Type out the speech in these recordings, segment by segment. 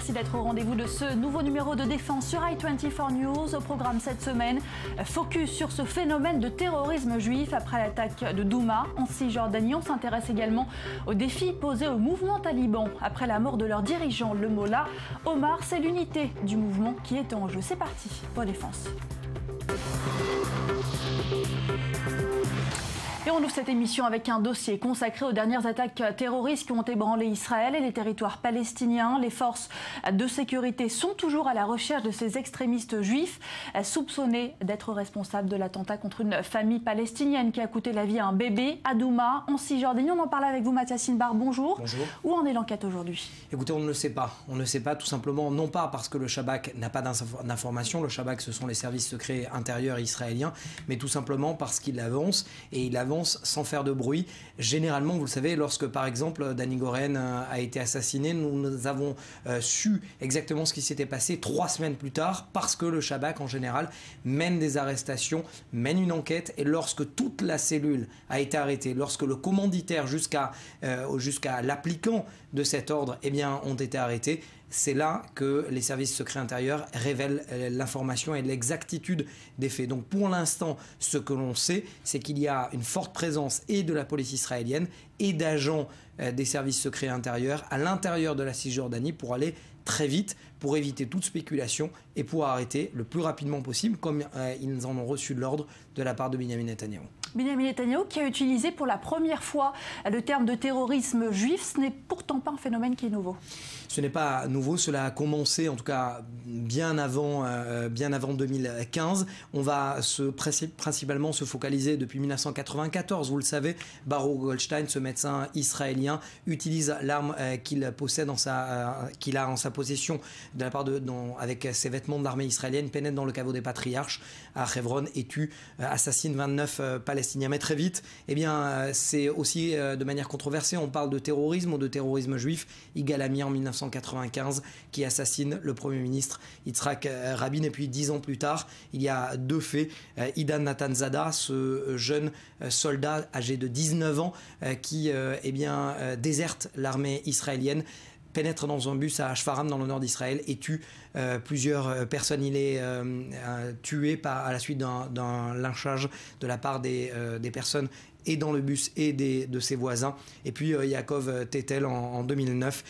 merci d'être au rendez-vous de ce nouveau numéro de Défense sur i24 News. Au programme cette semaine, focus sur ce phénomène de terrorisme juif après l'attaque de Douma en Cisjordanie. On s'intéresse également aux défis posés au mouvement taliban après la mort de leur dirigeant, le Mollah Omar. C'est l'unité du mouvement qui est en jeu. C'est parti pour Défense. Et on ouvre cette émission avec un dossier consacré aux dernières attaques terroristes qui ont ébranlé Israël et les territoires palestiniens. Les forces de sécurité sont toujours à la recherche de ces extrémistes juifs soupçonnés d'être responsables de l'attentat contre une famille palestinienne qui a coûté la vie à un bébé à Douma, en Cisjordanie. On en parle avec vous, Mathias Inbar. Bonjour. Bonjour. Où en est l'enquête aujourd'hui? Écoutez, on ne le sait pas. On ne le sait pas tout simplement, non pas parce que le Shabak n'a pas d'informations. Le Shabak, ce sont les services secrets intérieurs israéliens, mais tout simplement parce qu'il avance, et il avance sans faire de bruit. Généralement, vous le savez, lorsque par exemple Danny Goren a été assassiné, nous avons su exactement ce qui s'était passé 3 semaines plus tard, parce que le Shabak en général mène des arrestations, mène une enquête, et lorsque toute la cellule a été arrêtée, lorsque le commanditaire jusqu'à l'appliquant de cet ordre ont été arrêtés, c'est là que les services secrets intérieurs révèlent l'information et l'exactitude des faits. Donc pour l'instant, ce que l'on sait, c'est qu'il y a une forte présence et de la police israélienne et d'agents des services secrets intérieurs à l'intérieur de la Cisjordanie pour aller très vite, pour éviter toute spéculation et pour arrêter le plus rapidement possible, comme ils en ont reçu l'ordre de la part de Benjamin Netanyahou. Benjamin Netanyahou qui a utilisé pour la première fois le terme de terrorisme juif, ce n'est pourtant pas un phénomène qui est nouveau. Ce n'est pas nouveau, cela a commencé en tout cas bien avant 2015. On va principalement se focaliser depuis 1994. Vous le savez, Baruch Goldstein, ce médecin israélien, utilise l'arme qu'il possède qu'il a en sa possession de la part avec ses vêtements de l'armée israélienne, pénètre dans le caveau des patriarches à Hebron et assassine 29 Palestiniens. Mais très vite, c'est aussi de manière controversée. On parle de terrorisme ou de terrorisme juif. Yigal Amir en 1995 qui assassine le Premier ministre Yitzhak Rabin. Et puis 10 ans plus tard, il y a 2 faits. Idan Natanzada, ce jeune soldat âgé de 19 ans qui déserte l'armée israélienne, pénètre dans un bus à Shfaram dans le nord d'Israël et tue plusieurs personnes. Il est tué à la suite d'un lynchage de la part des personnes et dans le bus et de ses voisins. Et puis Yaakov Tetel en 2009,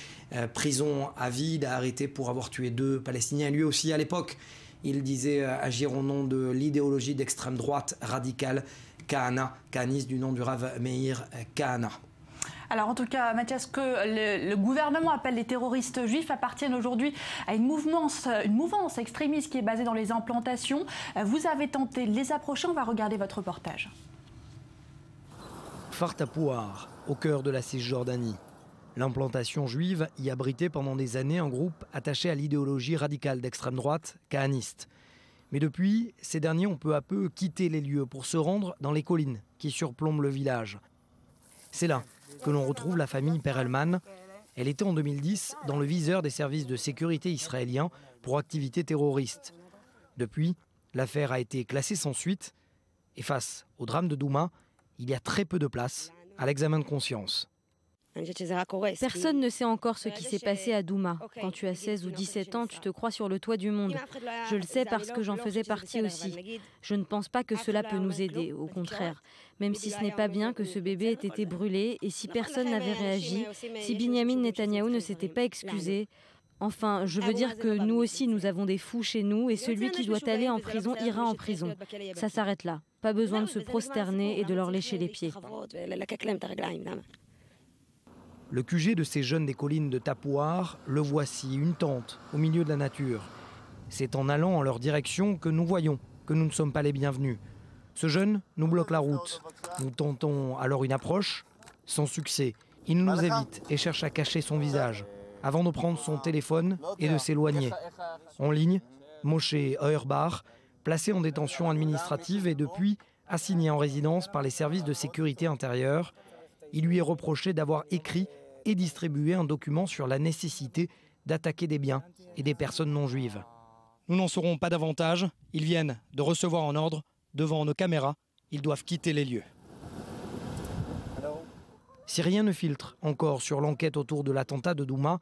prison à vie, il a arrêté pour avoir tué 2 Palestiniens. Lui aussi à l'époque, il disait agir au nom de l'idéologie d'extrême droite radicale Kahaniste du nom du Rav Meir Kahana. Alors en tout cas, Mathias, que le gouvernement appelle les terroristes juifs appartiennent aujourd'hui à une mouvance extrémiste qui est basée dans les implantations. Vous avez tenté de les approcher, on va regarder votre reportage. Kfar Tapouar, au cœur de la Cisjordanie. L'implantation juive y abritait pendant des années un groupe attaché à l'idéologie radicale d'extrême droite, kahaniste. Mais depuis, ces derniers ont peu à peu quitté les lieux pour se rendre dans les collines qui surplombent le village. C'est là que l'on retrouve la famille Perelman. Elle était en 2010 dans le viseur des services de sécurité israéliens pour activités terroristes. Depuis, l'affaire a été classée sans suite. Et face au drame de Douma, il y a très peu de place à l'examen de conscience. Personne ne sait encore ce qui s'est passé à Douma. Quand tu as 16 ou 17 ans, tu te crois sur le toit du monde. Je le sais parce que j'en faisais partie aussi. Je ne pense pas que cela peut nous aider, au contraire. Même si ce n'est pas bien que ce bébé ait été brûlé et si personne n'avait réagi, si Benjamin Netanyahou ne s'était pas excusé. Enfin, je veux dire que nous aussi, nous avons des fous chez nous et celui qui doit aller en prison ira en prison. Ça s'arrête là. Pas besoin de se prosterner et de leur lécher les pieds. Le QG de ces jeunes des collines de Tapouar, le voici, une tente au milieu de la nature. C'est en allant en leur direction que nous voyons que nous ne sommes pas les bienvenus. Ce jeune nous bloque la route. Nous tentons alors une approche, sans succès. Il nous évite et cherche à cacher son visage, avant de prendre son téléphone et de s'éloigner. En ligne, Moshe Auerbach, placé en détention administrative et depuis assigné en résidence par les services de sécurité intérieure. Il lui est reproché d'avoir écrit et distribué un document sur la nécessité d'attaquer des biens et des personnes non juives. Nous n'en saurons pas davantage. Ils viennent de recevoir un ordre devant nos caméras. Ils doivent quitter les lieux. Si rien ne filtre encore sur l'enquête autour de l'attentat de Douma,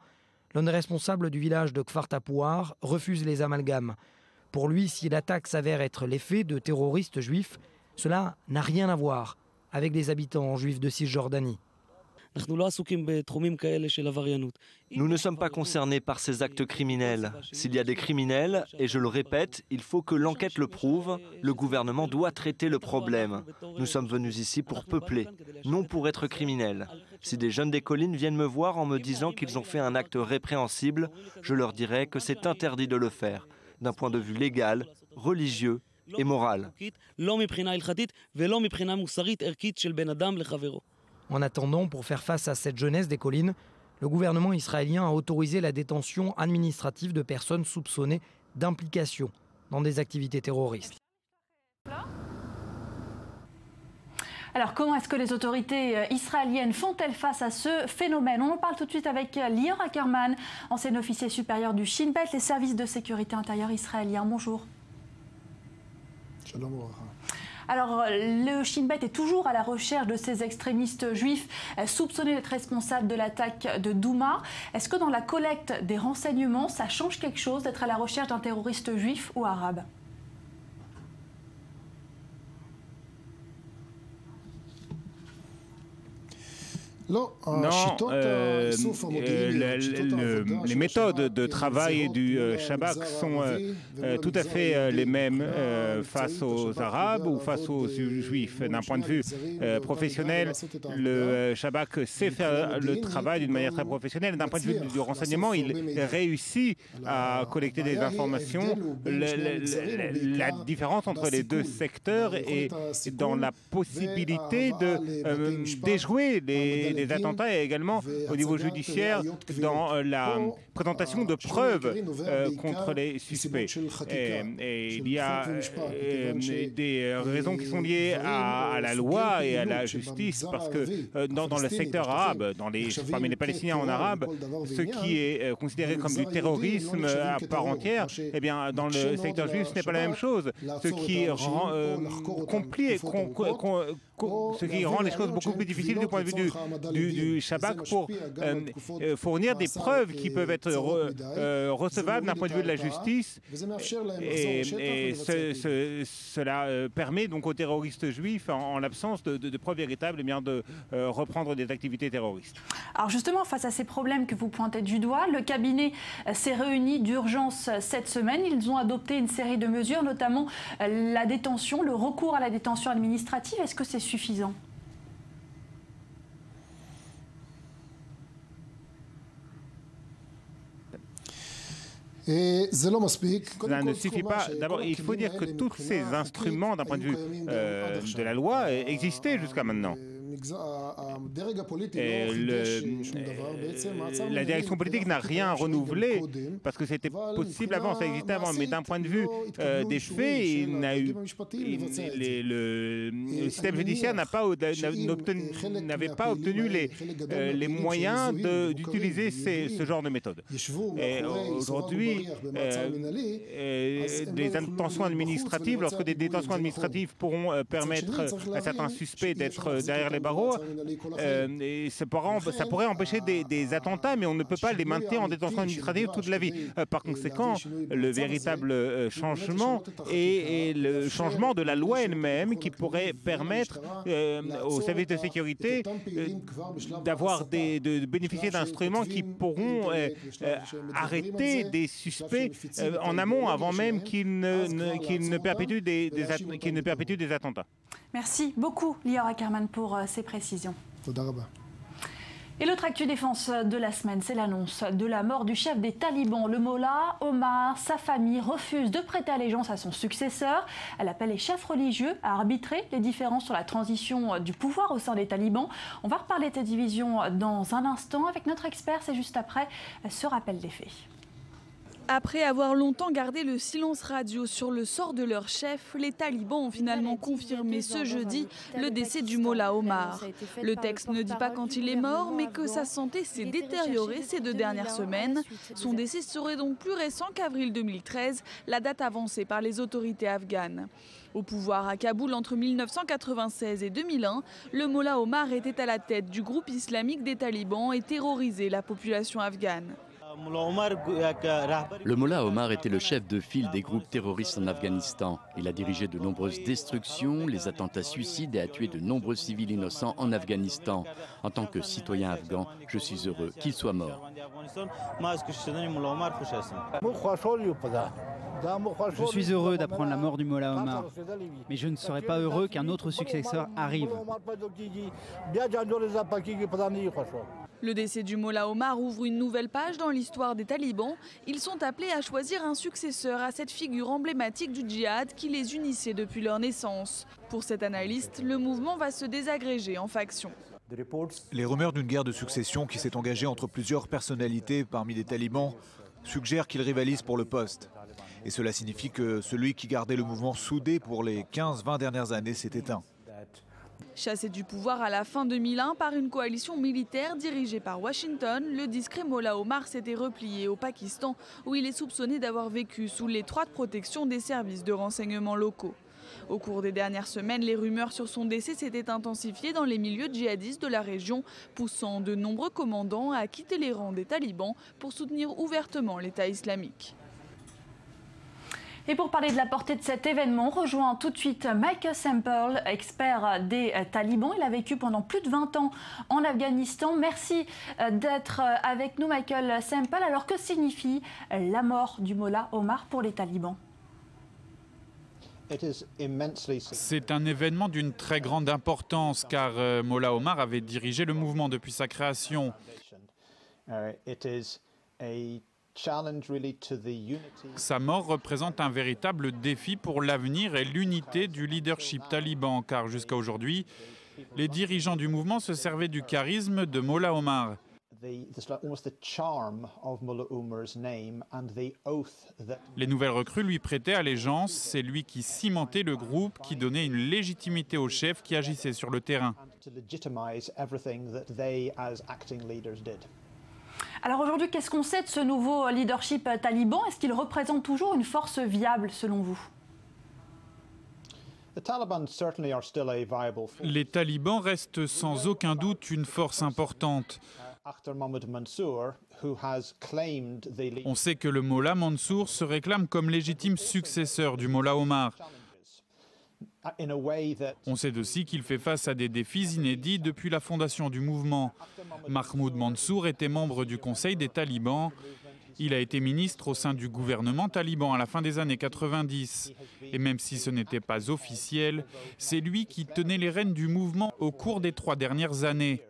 L'un des responsables du village de Kfar Tapouar refuse les amalgames. Pour lui, si l'attaque s'avère être l'effet de terroristes juifs, cela n'a rien à voir avec les habitants juifs de Cisjordanie. Nous ne sommes pas concernés par ces actes criminels. S'il y a des criminels, et je le répète, il faut que l'enquête le prouve, le gouvernement doit traiter le problème. Nous sommes venus ici pour peupler, non pour être criminels. Si des jeunes des collines viennent me voir en me disant qu'ils ont fait un acte répréhensible, je leur dirai que c'est interdit de le faire, d'un point de vue légal, religieux et moral. En attendant, pour faire face à cette jeunesse des collines, le gouvernement israélien a autorisé la détention administrative de personnes soupçonnées d'implication dans des activités terroristes. Alors comment est-ce que les autorités israéliennes font-elles face à ce phénomène? On en parle tout de suite avec Lior Ackerman, ancien officier supérieur du Shin Bet, les services de sécurité intérieure israéliens. Bonjour. Alors, le Shin Bet est toujours à la recherche de ces extrémistes juifs soupçonnés d'être responsables de l'attaque de Douma. Est-ce que dans la collecte des renseignements, ça change quelque chose d'être à la recherche d'un terroriste juif ou arabe ? Non, les méthodes de travail du Shabak sont tout à fait les mêmes face aux Arabes ou face aux Juifs. D'un point de vue professionnel, le Shabak sait faire le travail d'une manière très professionnelle. D'un point de vue du renseignement, il réussit à collecter des informations. La différence entre les deux secteurs est dans la possibilité de déjouer les attentats et également au niveau judiciaire dans la présentation de preuves contre les suspects. Et il y a des raisons qui sont liées à la loi et à la justice parce que dans le secteur arabe, parmi les Palestiniens en arabe, ce qui est considéré comme du terrorisme à part entière, eh bien, dans le secteur juif, ce n'est pas la même chose. Ce qui rend ce qui rend les choses beaucoup plus difficiles du point de vue du Shabak pour fournir des preuves qui peuvent être recevables d'un point de vue de la justice. Et cela permet donc aux terroristes juifs, en l'absence de preuves véritables, eh bien, de reprendre des activités terroristes. Alors justement, face à ces problèmes que vous pointez du doigt, le cabinet s'est réuni d'urgence cette semaine. Ils ont adopté une série de mesures, notamment la détention, le recours à la détention administrative. Est-ce que c'est suffisant ? Cela ne suffit pas. D'abord, il faut dire que tous ces instruments, d'un point de vue de la loi, existaient jusqu'à maintenant. Et la direction politique n'a rien renouvelé parce que c'était possible avant, ça existait avant. Mais d'un point de vue des faits, le système judiciaire n'avait pas obtenu les moyens d'utiliser ce genre de méthode. Et aujourd'hui, des intentions administratives, lorsque des détentions administratives pourront permettre à certains suspects d'être derrière les barreaux, et ça pourrait empêcher des attentats, mais on ne peut pas les maintenir en détention administrative toute la vie. Par conséquent, le véritable changement est le changement de la loi elle-même qui pourrait permettre aux services de sécurité de bénéficier d'instruments qui pourront arrêter des suspects en amont, avant même qu'ils ne perpétuent des attentats. Merci beaucoup, Lior Ackerman, pour ces précisions. Et l'autre actu défense de la semaine, c'est l'annonce de la mort du chef des talibans. Le Mollah Omar, sa famille refuse de prêter allégeance à son successeur. Elle appelle les chefs religieux à arbitrer les différences sur la transition du pouvoir au sein des talibans. On va reparler de cette division dans un instant avec notre expert, c'est juste après ce rappel des faits. Après avoir longtemps gardé le silence radio sur le sort de leur chef, les talibans ont finalement confirmé ce jeudi le décès du Mollah Omar. Le texte ne dit pas quand il est mort, mais que sa santé s'est détériorée ces 2 dernières semaines. Son décès serait donc plus récent qu'avril 2013, la date avancée par les autorités afghanes. Au pouvoir à Kaboul entre 1996 et 2001, le Mollah Omar était à la tête du groupe islamique des talibans et terrorisait la population afghane. Le Mollah Omar était le chef de file des groupes terroristes en Afghanistan. Il a dirigé de nombreuses destructions, les attentats suicides et a tué de nombreux civils innocents en Afghanistan. En tant que citoyen afghan, je suis heureux qu'il soit mort. Je suis heureux d'apprendre la mort du Mollah Omar, mais je ne serais pas heureux qu'un autre successeur arrive. Le décès du Mollah Omar ouvre une nouvelle page dans l'histoire des talibans. Ils sont appelés à choisir un successeur à cette figure emblématique du djihad qui les unissait depuis leur naissance. Pour cet analyste, le mouvement va se désagréger en factions. Les rumeurs d'une guerre de succession qui s'est engagée entre plusieurs personnalités parmi les talibans suggèrent qu'ils rivalisent pour le poste. Et cela signifie que celui qui gardait le mouvement soudé pour les 15-20 dernières années s'est éteint. Chassé du pouvoir à la fin 2001 par une coalition militaire dirigée par Washington, le discret Mollah Omar s'était replié au Pakistan où il est soupçonné d'avoir vécu sous l'étroite protection des services de renseignement locaux. Au cours des dernières semaines, les rumeurs sur son décès s'étaient intensifiées dans les milieux djihadistes de la région, poussant de nombreux commandants à quitter les rangs des talibans pour soutenir ouvertement l'État islamique. Et pour parler de la portée de cet événement, on rejoint tout de suite Michael Semple, expert des talibans. Il a vécu pendant plus de 20 ans en Afghanistan. Merci d'être avec nous, Michael Semple. Alors, que signifie la mort du Mollah Omar pour les talibans ? C'est un événement d'une très grande importance car Mollah Omar avait dirigé le mouvement depuis sa création. Sa mort représente un véritable défi pour l'avenir et l'unité du leadership taliban, car jusqu'à aujourd'hui, les dirigeants du mouvement se servaient du charisme de Mollah Omar. Les nouvelles recrues lui prêtaient allégeance, c'est lui qui cimentait le groupe, qui donnait une légitimité au chef qui agissait sur le terrain. Alors aujourd'hui, qu'est-ce qu'on sait de ce nouveau leadership taliban? Est-ce qu'il représente toujours une force viable selon vous? Les talibans restent sans aucun doute une force importante. On sait que le Mollah Mansour se réclame comme légitime successeur du Mollah Omar. On sait aussi qu'il fait face à des défis inédits depuis la fondation du mouvement. Mahmoud Mansour était membre du conseil des talibans. Il a été ministre au sein du gouvernement taliban à la fin des années 90. Et même si ce n'était pas officiel, c'est lui qui tenait les rênes du mouvement au cours des 3 dernières années.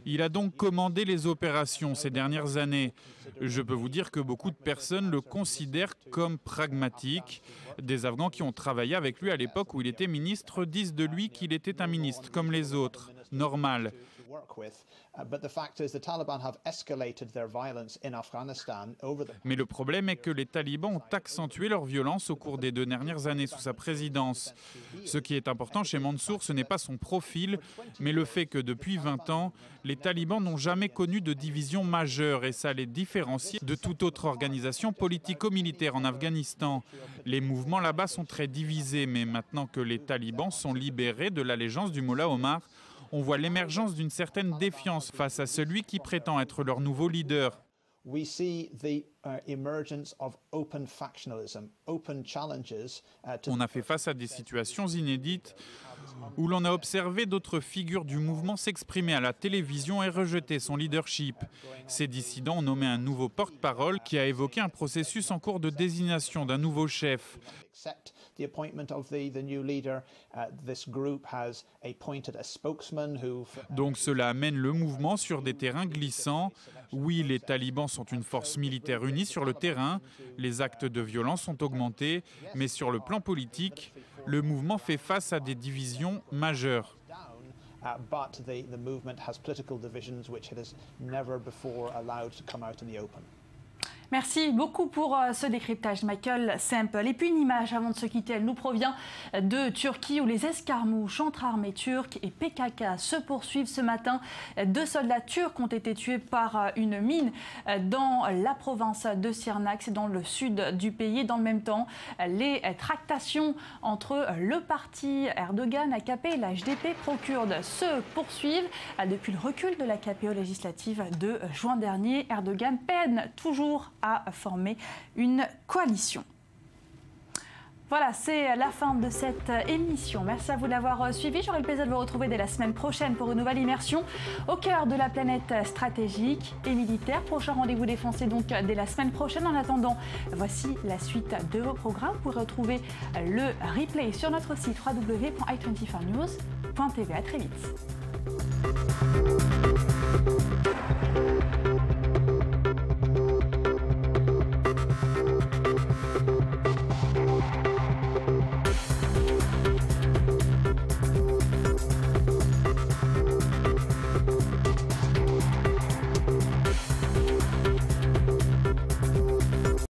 Il a donc commandé les opérations ces dernières années. Je peux vous dire que beaucoup de personnes le considèrent comme pragmatique. Des Afghans qui ont travaillé avec lui à l'époque où il était ministre disent de lui qu'il était un ministre comme les autres, normal. Mais le problème est que les talibans ont accentué leur violence au cours des 2 dernières années sous sa présidence. Ce qui est important chez Mansour, ce n'est pas son profil, mais le fait que depuis 20 ans, les talibans n'ont jamais connu de division majeure et ça les différencie de toute autre organisation politico-militaire en Afghanistan. Les mouvements là-bas sont très divisés, mais maintenant que les talibans sont libérés de l'allégeance du Mollah Omar, on voit l'émergence d'une certaine défiance face à celui qui prétend être leur nouveau leader. On a fait face à des situations inédites où l'on a observé d'autres figures du mouvement s'exprimer à la télévision et rejeter son leadership. Ces dissidents ont nommé un nouveau porte-parole qui a évoqué un processus en cours de désignation d'un nouveau chef. Donc cela amène le mouvement sur des terrains glissants. Oui, les talibans sont une force militaire unie sur le terrain, les actes de violence ont augmenté, mais sur le plan politique, le mouvement fait face à des divisions majeures. Merci beaucoup pour ce décryptage, Michael Semple. Et puis une image avant de se quitter, elle nous provient de Turquie où les escarmouches entre armées turques et PKK se poursuivent ce matin. 2 soldats turcs ont été tués par une mine dans la province de Sirnak, c'est dans le sud du pays. Dans le même temps, les tractations entre le parti Erdogan, AKP et la HDP pro-kurde se poursuivent. Depuis le recul de l'AKP aux législatives de juin dernier, Erdogan peine toujours à former une coalition. Voilà, c'est la fin de cette émission. Merci à vous de l'avoir suivi. J'aurai le plaisir de vous retrouver dès la semaine prochaine pour une nouvelle immersion au cœur de la planète stratégique et militaire. Prochain rendez-vous des Français donc dès la semaine prochaine. En attendant, voici la suite de vos programmes. Vous pourrez retrouver le replay sur notre site www.i24news.tv. À très vite.